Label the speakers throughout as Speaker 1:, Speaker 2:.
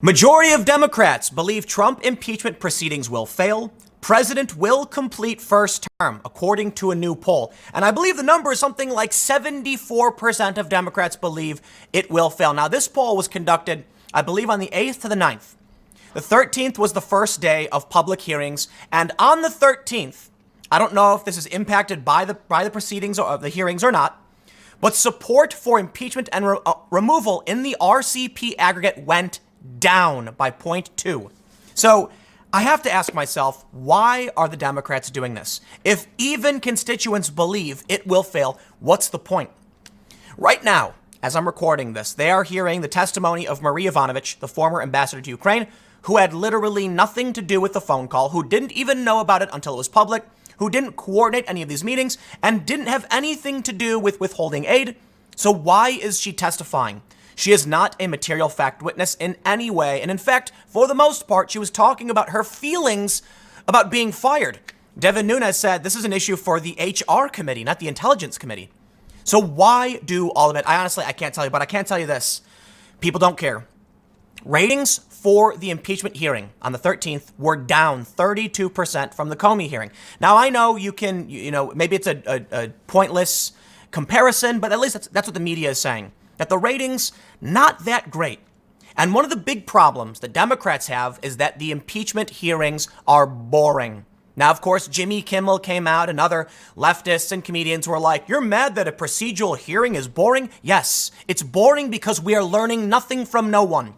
Speaker 1: Majority of Democrats believe Trump impeachment proceedings will fail. President will complete first term, according to a new poll. And I believe the number is something like 74% of Democrats believe it will fail. Now, this poll was conducted, I believe, on the 8th to the 9th. The 13th was the first day of public hearings. And on the 13th, I don't know if this is impacted by the proceedings or the hearings or not, but support for impeachment and removal in the RCP aggregate went down by 0.2. So I have to ask myself, why are the Democrats doing this? If even constituents believe it will fail, what's the point? Right now, as I'm recording this, they are hearing the testimony of Marie Yovanovitch, the former ambassador to Ukraine, who had literally nothing to do with the phone call, who didn't even know about it until it was public, who didn't coordinate any of these meetings, and didn't have anything to do with withholding aid. So why is she testifying? She is not a material fact witness in any way. And in fact, for the most part, she was talking about her feelings about being fired. Devin Nunes said this is an issue for the HR committee, not the intelligence committee. So why do all of it? I can't tell you, but I can tell you this. People don't care. Ratings for the impeachment hearing on the 13th were down 32% from the Comey hearing. Now, I know you can, maybe it's a pointless comparison, but at least that's what the media is saying. That the ratings, not that great. And one of the big problems that Democrats have is that the impeachment hearings are boring. Now, of course, Jimmy Kimmell came out and other leftists and comedians were like, you're mad that a procedural hearing is boring? Yes, it's boring because we are learning nothing from no one.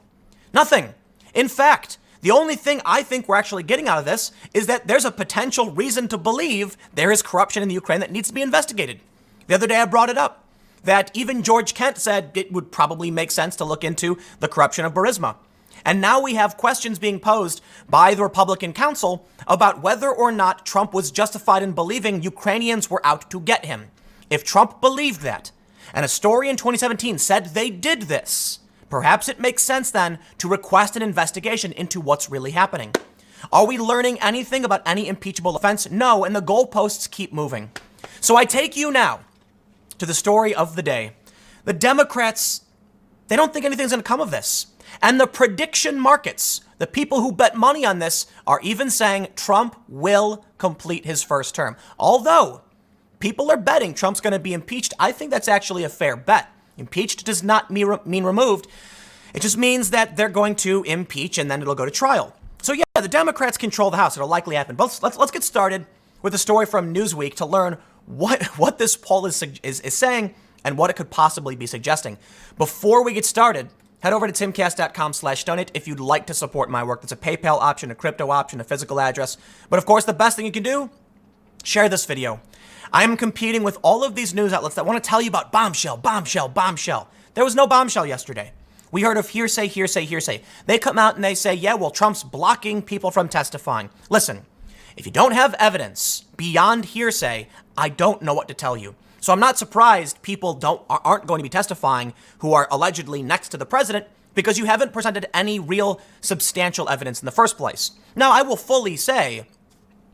Speaker 1: Nothing. In fact, the only thing I think we're actually getting out of this is that there's a potential reason to believe there is corruption in the Ukraine that needs to be investigated. The other day I brought it up, that even George Kent said it would probably make sense to look into the corruption of Burisma. And now we have questions being posed by the Republican counsel about whether or not Trump was justified in believing Ukrainians were out to get him. If Trump believed that, and a story in 2017 said they did this, perhaps it makes sense then to request an investigation into what's really happening. Are we learning anything about any impeachable offense? No, and the goalposts keep moving. So I take you now to the story of the day. The Democrats, they don't think anything's going to come of this. And the prediction markets, the people who bet money on this, are even saying Trump will complete his first term. Although people are betting Trump's going to be impeached, I think that's actually a fair bet. Impeached does not mean removed. It just means that they're going to impeach and then it'll go to trial. So yeah, the Democrats control the House. It'll likely happen. But let's get started with a story from Newsweek to learn what this poll is saying and what it could possibly be suggesting. Before we get started, head over to timcast.com/donate if you'd like to support my work. That's a PayPal option, a crypto option, a physical address. But of course, the best thing you can do, share this video. I'm competing with all of these news outlets that want to tell you about bombshell, bombshell, bombshell. There was no bombshell yesterday. We heard of hearsay, hearsay, hearsay. They come out and they say, yeah, well, Trump's blocking people from testifying. Listen, if you don't have evidence beyond hearsay, I don't know what to tell you. So I'm not surprised people aren't going to be testifying who are allegedly next to the president because you haven't presented any real substantial evidence in the first place. Now, I will fully say,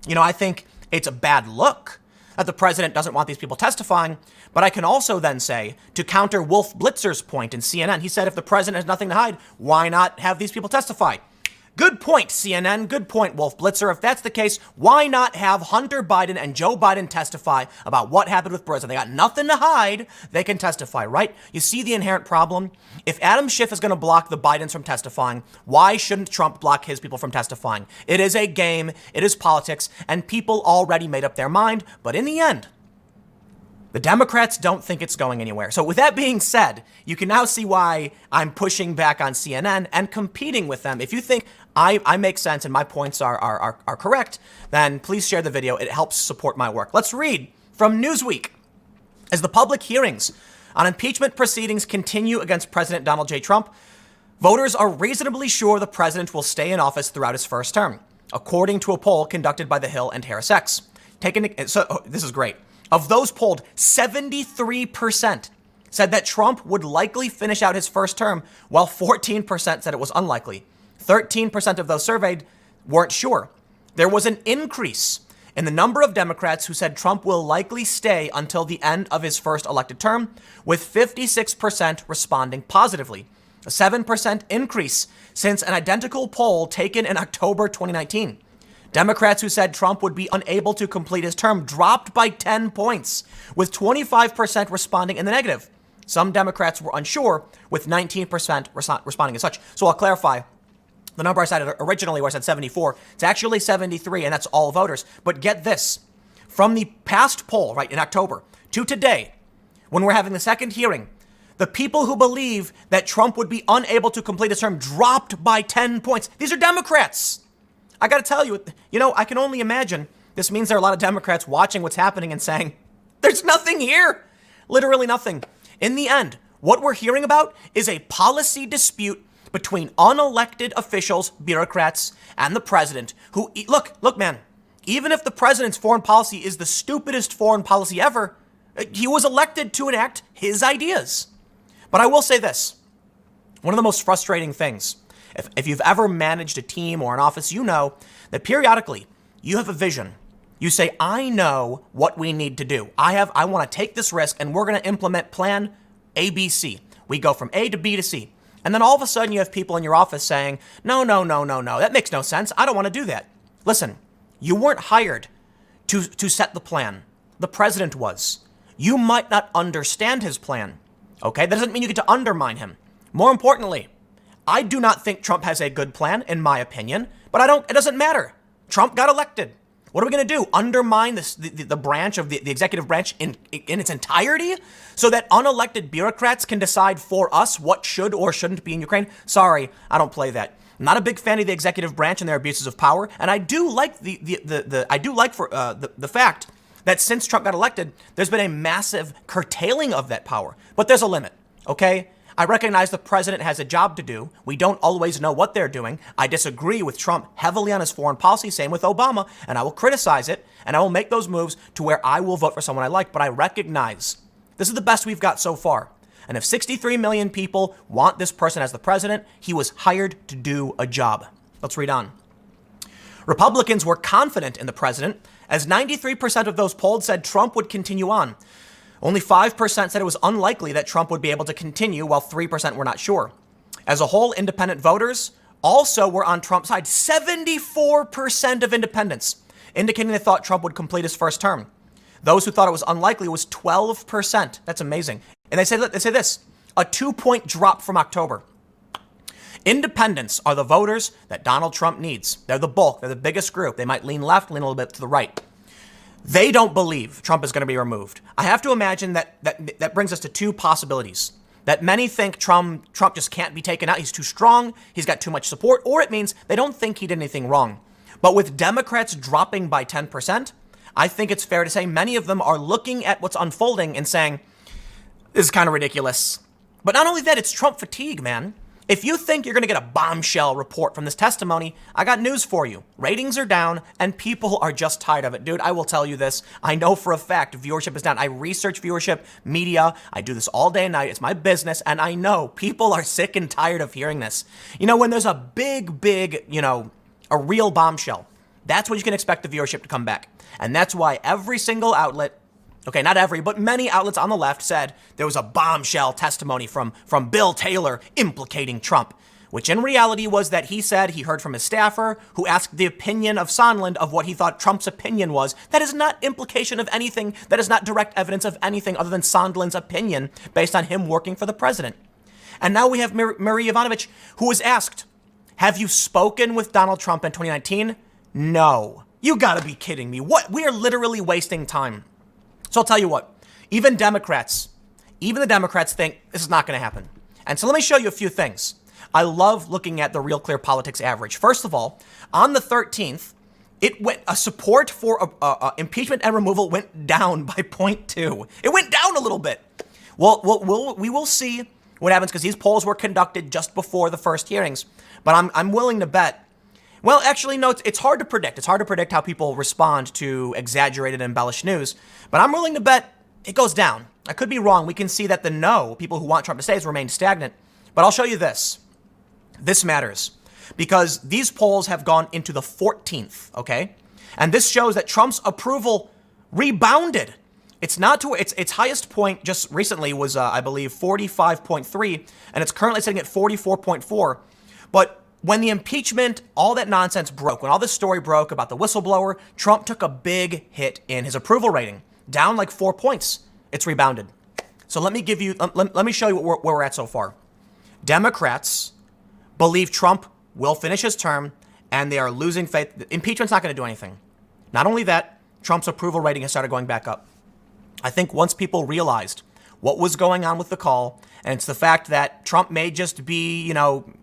Speaker 1: I think it's a bad look that the president doesn't want these people testifying. But I can also then say, to counter Wolf Blitzer's point in CNN, he said if the president has nothing to hide, why not have these people testify? Good point, CNN. Good point, Wolf Blitzer. If that's the case, why not have Hunter Biden and Joe Biden testify about what happened with Burisma? They got nothing to hide. They can testify, right? You see the inherent problem? If Adam Schiff is going to block the Bidens from testifying, why shouldn't Trump block his people from testifying? It is a game. It is politics. And people already made up their mind. But in the end, the Democrats don't think it's going anywhere. So with that being said, you can now see why I'm pushing back on CNN and competing with them. If you think I make sense and my points are correct, then please share the video. It helps support my work. Let's read from Newsweek. As the public hearings on impeachment proceedings continue against President Donald J. Trump, voters are reasonably sure the president will stay in office throughout his first term, according to a poll conducted by The Hill and Harris-X. This is great. Of those polled, 73% said that Trump would likely finish out his first term, while 14% said it was unlikely. 13% of those surveyed weren't sure. There was an increase in the number of Democrats who said Trump will likely stay until the end of his first elected term, with 56% responding positively. a 7% increase since an identical poll taken in October 2019. Democrats who said Trump would be unable to complete his term dropped by 10 points, with 25% responding in the negative. Some Democrats were unsure, with 19% responding as such. So I'll clarify. The number I cited originally, where I said 74, it's actually 73, and that's all voters. But get this. From the past poll, right, in October, to today, when we're having the second hearing, the people who believe that Trump would be unable to complete his term dropped by 10 points. These are Democrats. I got to tell you, I can only imagine this means there are a lot of Democrats watching what's happening and saying, there's nothing here. Literally nothing. In the end, what we're hearing about is a policy dispute between unelected officials, bureaucrats, and the president who, look, man, even if the president's foreign policy is the stupidest foreign policy ever, he was elected to enact his ideas. But I will say this. One of the most frustrating things, if you've ever managed a team or an office, you know that periodically you have a vision. You say, I know what we need to do. I want to take this risk and we're going to implement plan ABC. We go from A to B to C. And then all of a sudden you have people in your office saying, no, that makes no sense. I don't want to do that. Listen, you weren't hired to set the plan. The president was. You might not understand his plan. Okay, that doesn't mean you get to undermine him. More importantly, I do not think Trump has a good plan, in my opinion, but it doesn't matter. Trump got elected. What are we going to do? Undermine the branch of the executive branch in its entirety so that unelected bureaucrats can decide for us what should or shouldn't be in Ukraine? Sorry, I don't play that. I'm not a big fan of the executive branch and their abuses of power, and I do like the fact that since Trump got elected, there's been a massive curtailing of that power. But there's a limit, okay? I recognize the president has a job to do. We don't always know what they're doing. I disagree with Trump heavily on his foreign policy, same with Obama, and I will criticize it, and I will make those moves to where I will vote for someone I like. But I recognize this is the best we've got so far. And if 63 million people want this person as the president, he was hired to do a job. Let's read on. Republicans were confident in the president, as 93% of those polled said Trump would continue on. Only 5% said it was unlikely that Trump would be able to continue, while 3% were not sure. As a whole, independent voters also were on Trump's side. 74% of independents, indicating they thought Trump would complete his first term. Those who thought it was unlikely was 12%. That's amazing. And they say this, a 2-point drop from October. Independents are the voters that Donald Trump needs. They're the bulk. They're the biggest group. They might lean left, lean a little bit to the right. They don't believe Trump is going to be removed. I have to imagine that brings us to two possibilities. That many think Trump just can't be taken out. He's too strong. He's got too much support. Or it means they don't think he did anything wrong. But with Democrats dropping by 10%, I think it's fair to say many of them are looking at what's unfolding and saying, this is kind of ridiculous. But not only that, it's Trump fatigue, man. If you think you're going to get a bombshell report from this testimony, I got news for you. Ratings are down and people are just tired of it. Dude, I will tell you this. I know for a fact viewership is down. I research viewership, media. I do this all day and night. It's my business. And I know people are sick and tired of hearing this. When there's a big, a real bombshell, that's when you can expect the viewership to come back. And that's why every single outlet, okay, not every, but many outlets on the left said there was a bombshell testimony from Bill Taylor implicating Trump, which in reality was that he said he heard from his staffer who asked the opinion of Sondland of what he thought Trump's opinion was. That is not implication of anything. That is not direct evidence of anything other than Sondland's opinion based on him working for the president. And now we have Marie Yovanovitch, who was asked, have you spoken with Donald Trump in 2019? No. You gotta be kidding me. What? We are literally wasting time. So I'll tell you what, even the Democrats think this is not going to happen. And so let me show you a few things. I love looking at the Real Clear Politics average. First of all, on the 13th, support for impeachment and removal went down by 0.2. It went down a little bit. Well, we will see what happens because these polls were conducted just before the first hearings. But I'm willing to bet. Well, actually, no, it's hard to predict. It's hard to predict how people respond to exaggerated and embellished news. But I'm willing to bet it goes down. I could be wrong. We can see that the no, people who want Trump to stay, has remained stagnant. But I'll show you this. This matters because these polls have gone into the 14th, okay? And this shows that Trump's approval rebounded. It's not to its highest point just recently was, I believe, 45.3, and it's currently sitting at 44.4. But when the impeachment, all that nonsense broke, when all this story broke about the whistleblower, Trump took a big hit in his approval rating, down like 4 points. It's rebounded. So let me show you where we're at so far. Democrats believe Trump will finish his term, and they are losing faith. Impeachment's not going to do anything. Not only that, Trump's approval rating has started going back up. I think once people realized what was going on with the call, and it's the fact that Trump may just be,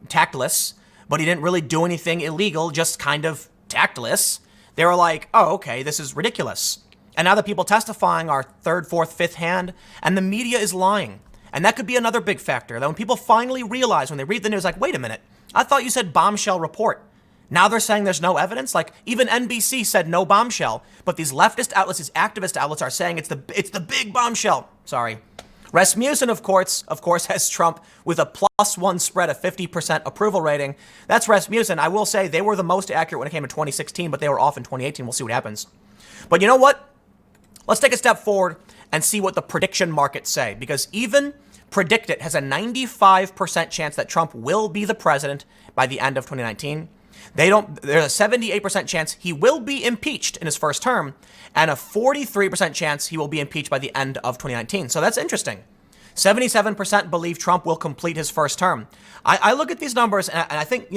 Speaker 1: tactless, but he didn't really do anything illegal, just kind of tactless. They were like, oh, okay, this is ridiculous. And now the people testifying are third, fourth, fifth hand, and the media is lying. And that could be another big factor, that when people finally realize, when they read the news, like, wait a minute, I thought you said bombshell report. Now they're saying there's no evidence. Like even NBC said no bombshell, but these leftist outlets, these activist outlets are saying it's the big bombshell. Sorry. Rasmussen, of course, has Trump with a +1 spread, a 50% approval rating. That's Rasmussen. I will say they were the most accurate when it came to 2016, but they were off in 2018. We'll see what happens. But you know what? Let's take a step forward and see what the prediction markets say, because even PredictIt has a 95% chance that Trump will be the president by the end of 2019. There's a 78% chance he will be impeached in his first term, and a 43% chance he will be impeached by the end of 2019. So that's interesting. 77% believe Trump will complete his first term. I look at these numbers and I think,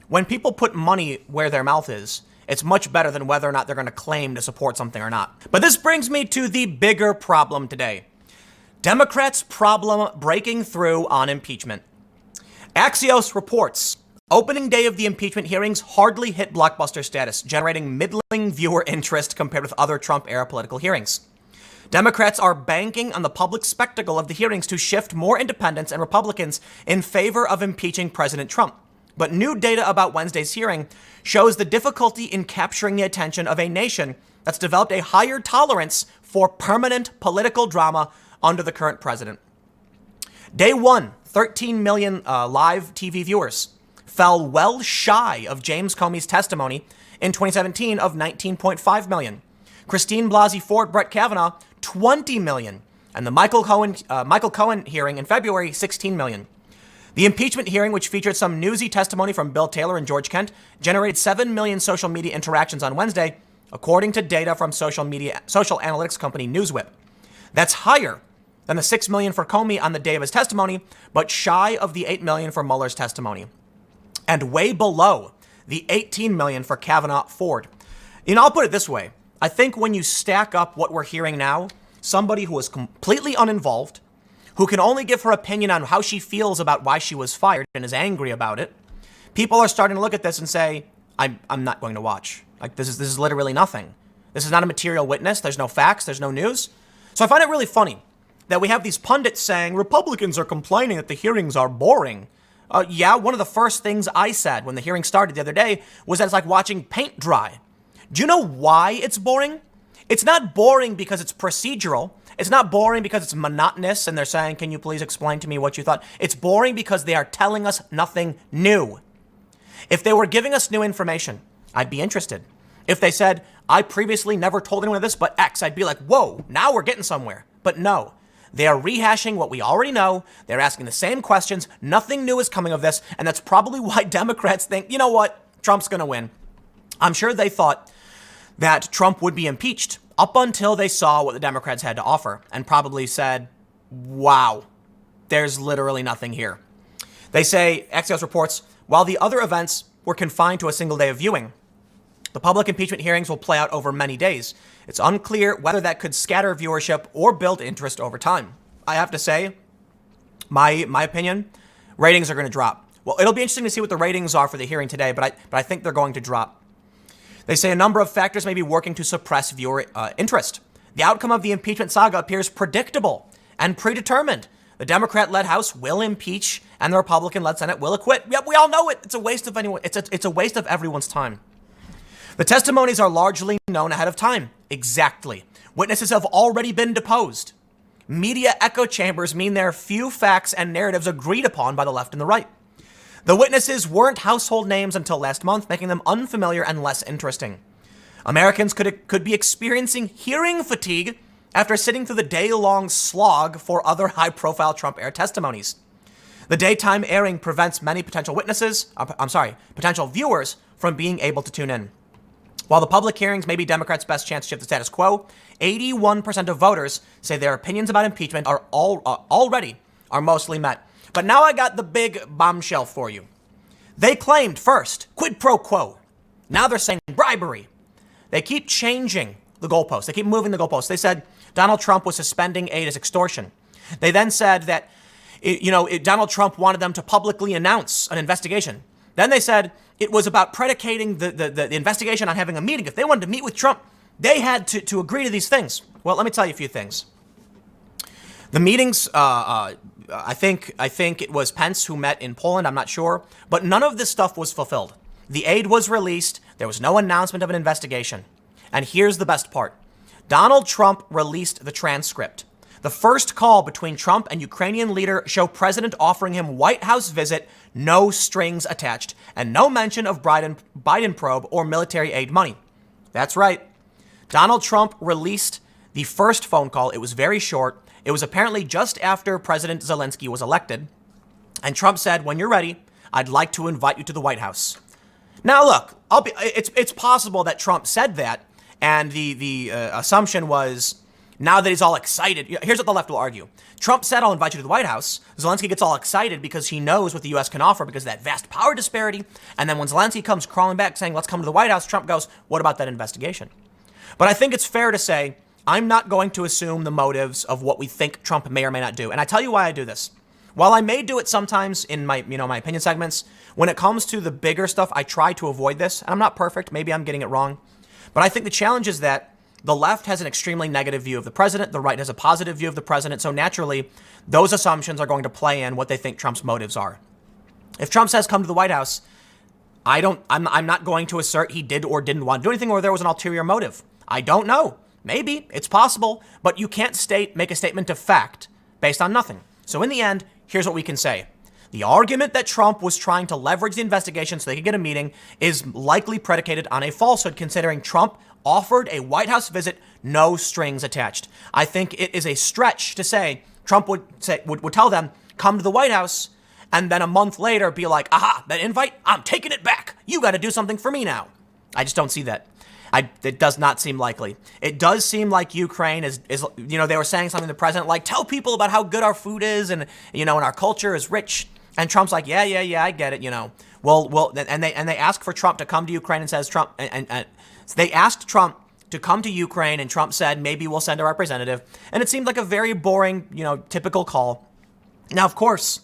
Speaker 1: when people put money where their mouth is, it's much better than whether or not they're going to claim to support something or not. But this brings me to the bigger problem today. Democrats' problem breaking through on impeachment. Axios reports opening day of the impeachment hearings hardly hit blockbuster status, generating middling viewer interest compared with other Trump-era political hearings. Democrats are banking on the public spectacle of the hearings to shift more independents and Republicans in favor of impeaching President Trump. But new data about Wednesday's hearing shows the difficulty in capturing the attention of a nation that's developed a higher tolerance for permanent political drama under the current president. Day one, 13 million live TV viewers fell well shy of James Comey's testimony in 2017 of 19.5 million. Christine Blasey Ford, Brett Kavanaugh, 20 million. And the Michael Cohen hearing in February, 16 million. The impeachment hearing, which featured some newsy testimony from Bill Taylor and George Kent, generated 7 million social media interactions on Wednesday, according to data from social analytics company Newswhip. That's higher than the 6 million for Comey on the day of his testimony, but shy of the 8 million for Mueller's testimony, and way below the 18 million for Kavanaugh Ford. I'll put it this way. I think when you stack up what we're hearing now, somebody who is completely uninvolved, who can only give her opinion on how she feels about why she was fired and is angry about it, people are starting to look at this and say, I'm not going to watch. Like this is literally nothing. This is not a material witness. There's no facts. There's no news. So I find it really funny that we have these pundits saying Republicans are complaining that the hearings are boring. One of the first things I said when the hearing started the other day was that it's like watching paint dry. Do you know why it's boring? It's not boring because it's procedural. It's not boring because it's monotonous and they're saying, can you please explain to me what you thought? It's boring because they are telling us nothing new. If they were giving us new information, I'd be interested. If they said, I previously never told anyone this but X, I'd be like, whoa, now we're getting somewhere. But no. They are rehashing what we already know. They're asking the same questions. Nothing new is coming of this. And that's probably why Democrats think, you know what? Trump's going to win. I'm sure they thought that Trump would be impeached up until they saw what the Democrats had to offer and probably said, wow, there's literally nothing here. They say, Axios reports, while the other events were confined to a single day of viewing, the public impeachment hearings will play out over many days. It's unclear whether that could scatter viewership or build interest over time. I have to say, my opinion, ratings are going to drop. Well, it'll be interesting to see what the ratings are for the hearing today, but I think they're going to drop. They say a number of factors may be working to suppress viewer interest. The outcome of the impeachment saga appears predictable and predetermined. The Democrat-led House will impeach, and the Republican-led Senate will acquit. Yep, we all know it. It's a waste of It's a waste of everyone's time. The testimonies are largely known ahead of time. Exactly. Witnesses have already been deposed. Media echo chambers mean there are few facts and narratives agreed upon by the left and the right. The witnesses weren't household names until last month, making them unfamiliar and less interesting. Americans could be experiencing hearing fatigue after sitting through the day-long slog for other high-profile Trump-era testimonies. The daytime airing prevents many potential viewers from being able to tune in. While the public hearings may be Democrats' best chance to shift the status quo, 81% of voters say their opinions about impeachment are mostly met. But now I got the big bombshell for you. They claimed first quid pro quo. Now they're saying bribery. They keep changing the goalposts. They keep moving the goalposts. They said Donald Trump was suspending aid as extortion. They then said that Donald Trump wanted them to publicly announce an investigation. Then they said it was about predicating the investigation on having a meeting. If they wanted to meet with Trump, they had to agree to these things. Well, let me tell you a few things. The meetings, I think it was Pence who met in Poland. I'm not sure. But none of this stuff was fulfilled. The aid was released. There was no announcement of an investigation. And here's the best part. Donald Trump released the transcript. The first call between Trump and Ukrainian leader show president offering him White House visit, no strings attached, and no mention of Biden probe or military aid money. That's right. Donald Trump released the first phone call. It was very short. It was apparently just after President Zelensky was elected. And Trump said, when you're ready, I'd like to invite you to the White House. Now, look, it's possible that Trump said that, and the assumption was, now that he's all excited, here's what the left will argue. Trump said, I'll invite you to the White House. Zelensky gets all excited because he knows what the U.S. can offer because of that vast power disparity. And then when Zelensky comes crawling back saying, let's come to the White House, Trump goes, what about that investigation? But I think it's fair to say, I'm not going to assume the motives of what we think Trump may or may not do. And I tell you why I do this. While I may do it sometimes in my opinion segments, when it comes to the bigger stuff, I try to avoid this. And I'm not perfect. Maybe I'm getting it wrong. But I think the challenge is that the left has an extremely negative view of the president. The right has a positive view of the president. So naturally, those assumptions are going to play in what they think Trump's motives are. If Trump says come to the White House, I'm not going to assert he did or didn't want to do anything or there was an ulterior motive. I don't know. Maybe. It's possible. But you can't make a statement of fact based on nothing. So in the end, here's what we can say. The argument that Trump was trying to leverage the investigation so they could get a meeting is likely predicated on a falsehood, considering Trump offered a White House visit, no strings attached. I think it is a stretch to say Trump would tell them, come to the White House, and then a month later be like, aha, that invite, I'm taking it back. You got to do something for me now. I just don't see that. It does not seem likely. It does seem like Ukraine is they were saying something to the president, like, tell people about how good our food is and our culture is rich. And Trump's like, yeah, I get it, Well, and they ask for Trump to come to Ukraine and says Trump, and they asked Trump to come to Ukraine and Trump said, maybe we'll send a representative. And it seemed like a very boring, typical call. Now, of course,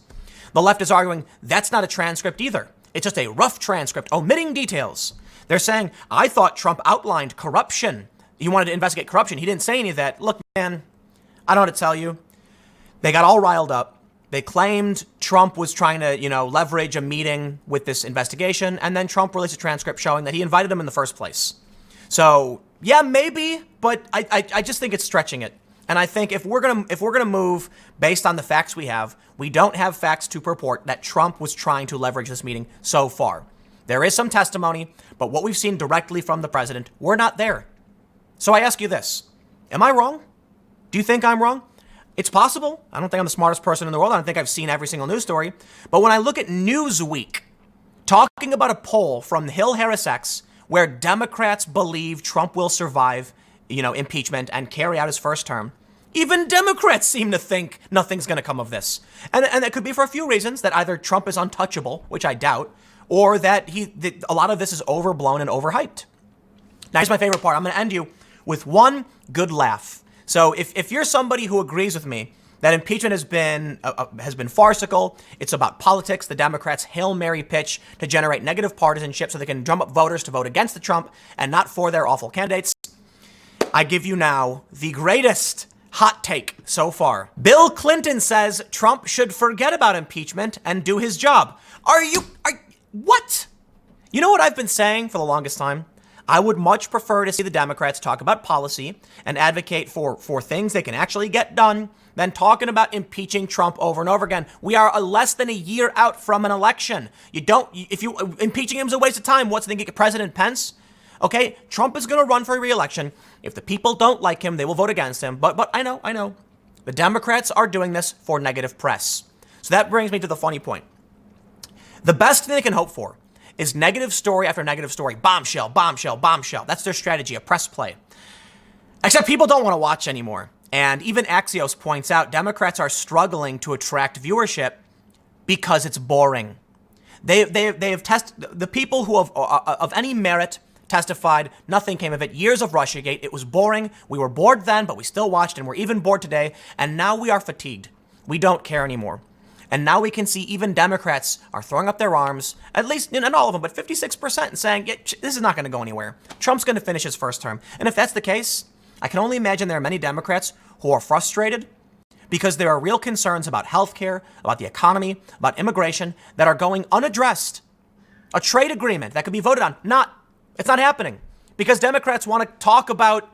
Speaker 1: the left is arguing that's not a transcript either. It's just a rough transcript, omitting details. They're saying, I thought Trump outlined corruption. He wanted to investigate corruption. He didn't say any of that. Look, man, I don't know what to tell you. They got all riled up. They claimed Trump was trying to, leverage a meeting with this investigation. And then Trump released a transcript showing that he invited him in the first place. So, yeah, maybe, but I just think it's stretching it. And I think if we're gonna move based on the facts we don't have facts to purport that Trump was trying to leverage this meeting so far. There is some testimony, but what we've seen directly from the president, we're not there. So I ask you this, am I wrong? Do you think I'm wrong? It's possible. I don't think I'm the smartest person in the world. I don't think I've seen every single news story. But when I look at Newsweek talking about a poll from Hill Harris X where Democrats believe Trump will survive, impeachment and carry out his first term, even Democrats seem to think nothing's going to come of this. And that could be for a few reasons, that either Trump is untouchable, which I doubt, or that a lot of this is overblown and overhyped. Now, here's my favorite part. I'm going to end you with one good laugh. So if you're somebody who agrees with me that impeachment has been farcical, it's about politics, the Democrats' Hail Mary pitch to generate negative partisanship so they can drum up voters to vote against the Trump and not for their awful candidates, I give you now the greatest hot take so far. Bill Clinton says Trump should forget about impeachment and do his job. What? You know what I've been saying for the longest time? I would much prefer to see the Democrats talk about policy and advocate for things they can actually get done than talking about impeaching Trump over and over again. We are less than a year out from an election. Impeaching him is a waste of time. What's the thing? President Pence? Okay, Trump is going to run for re-election. If the people don't like him, they will vote against him. But I know. The Democrats are doing this for negative press. So that brings me to the funny point. The best thing they can hope for is negative story after negative story. Bombshell, bombshell, bombshell. That's their strategy, a press play. Except people don't want to watch anymore. And even Axios points out Democrats are struggling to attract viewership because it's boring. They have tested the people who have of any merit testified. Nothing came of it. Years of Russiagate. It was boring. We were bored then, but we still watched, and we're even bored today. And now we are fatigued. We don't care anymore. And now we can see even Democrats are throwing up their arms, at least, not all of them, but 56%, and saying, yeah, this is not going to go anywhere. Trump's going to finish his first term. And if that's the case, I can only imagine there are many Democrats who are frustrated because there are real concerns about healthcare, about the economy, about immigration that are going unaddressed. A trade agreement that could be voted on. It's not happening because Democrats want to talk about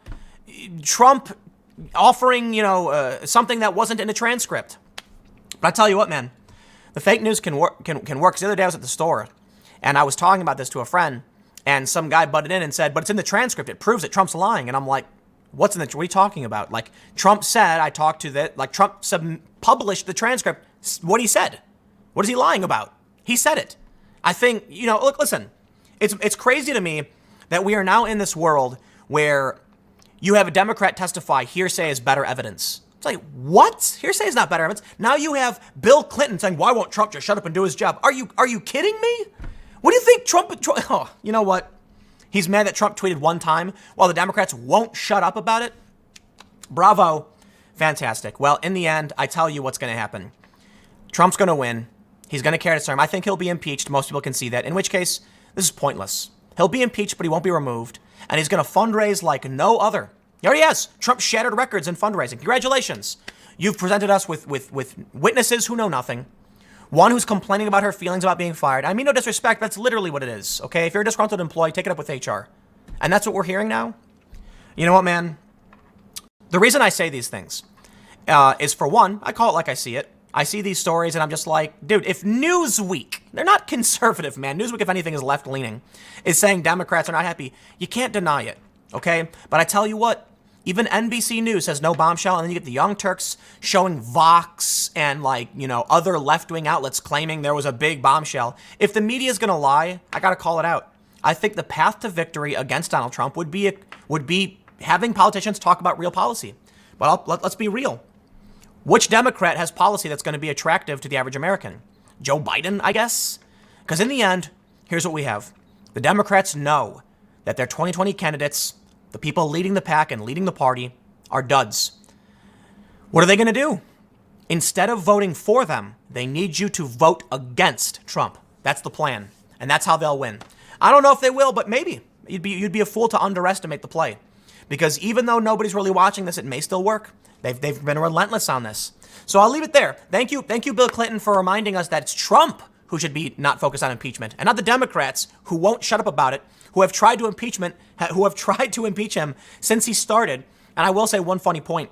Speaker 1: Trump offering, something that wasn't in the transcript. But I tell you what, man, the fake news can work. Because the other day I was at the store and I was talking about this to a friend and some guy butted in and said, but it's in the transcript. It proves that Trump's lying. And I'm like, what are you talking about? Like Trump said, I talked to that, like Trump published the transcript. What he said. What is he lying about? He said it. I think, look, listen, it's crazy to me that we are now in this world where you have a Democrat testify, hearsay is better evidence. It's like, what? Hearsay is not better evidence. Now you have Bill Clinton saying, why won't Trump just shut up and do his job? Are you kidding me? What do you think Trump, oh, you know what? He's mad that Trump tweeted one time while the Democrats won't shut up about it. Bravo. Fantastic. Well, in the end, I tell you what's going to happen. Trump's going to win. He's going to carry his term. I think he'll be impeached. Most people can see that. In which case, this is pointless. He'll be impeached, but he won't be removed. And he's going to fundraise like no other. He already has. Trump shattered records in fundraising. Congratulations. You've presented us with witnesses who know nothing. One who's complaining about her feelings about being fired. I mean, no disrespect. That's literally what it is. Okay. If you're a disgruntled employee, take it up with HR. And that's what we're hearing now. You know what, man? The reason I say these things is, for one, I call it like I see it. I see these stories and I'm just like, dude, if Newsweek, they're not conservative, man. Newsweek, if anything, is left-leaning, is saying Democrats are not happy. You can't deny it. Okay. But I tell you what, even NBC News says no bombshell, and then you get the Young Turks showing Vox and other left-wing outlets claiming there was a big bombshell. If the media is going to lie, I got to call it out. I think the path to victory against Donald Trump would be having politicians talk about real policy. But let's be real. Which Democrat has policy that's going to be attractive to the average American? Joe Biden, I guess? Because in the end, here's what we have. The Democrats know that their 2020 candidates, the people leading the pack and leading the party, are duds. What are they going to do? Instead of voting for them, they need you to vote against Trump. That's the plan. And that's how they'll win. I don't know if they will, but maybe. You'd be a fool to underestimate the play. Because even though nobody's really watching this, it may still work. They've been relentless on this. So I'll leave it there. Thank you, Bill Clinton, for reminding us that it's Trump who should be not focused on impeachment, and not the Democrats who won't shut up about it, who have tried to impeach him since he started. And I will say one funny point.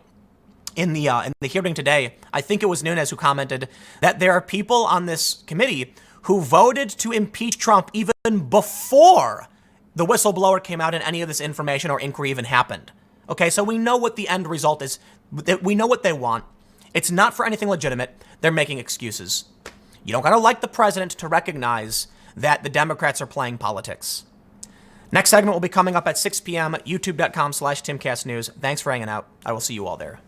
Speaker 1: In the hearing today, I think it was Nunes who commented that there are people on this committee who voted to impeach Trump even before the whistleblower came out and any of this information or inquiry even happened. Okay, so we know what the end result is. We know what they want. It's not for anything legitimate. They're making excuses. You don't got to like the president to recognize that the Democrats are playing politics. Next segment will be coming up at 6 p.m. youtube.com/TimCastNews. Thanks for hanging out. I will see you all there.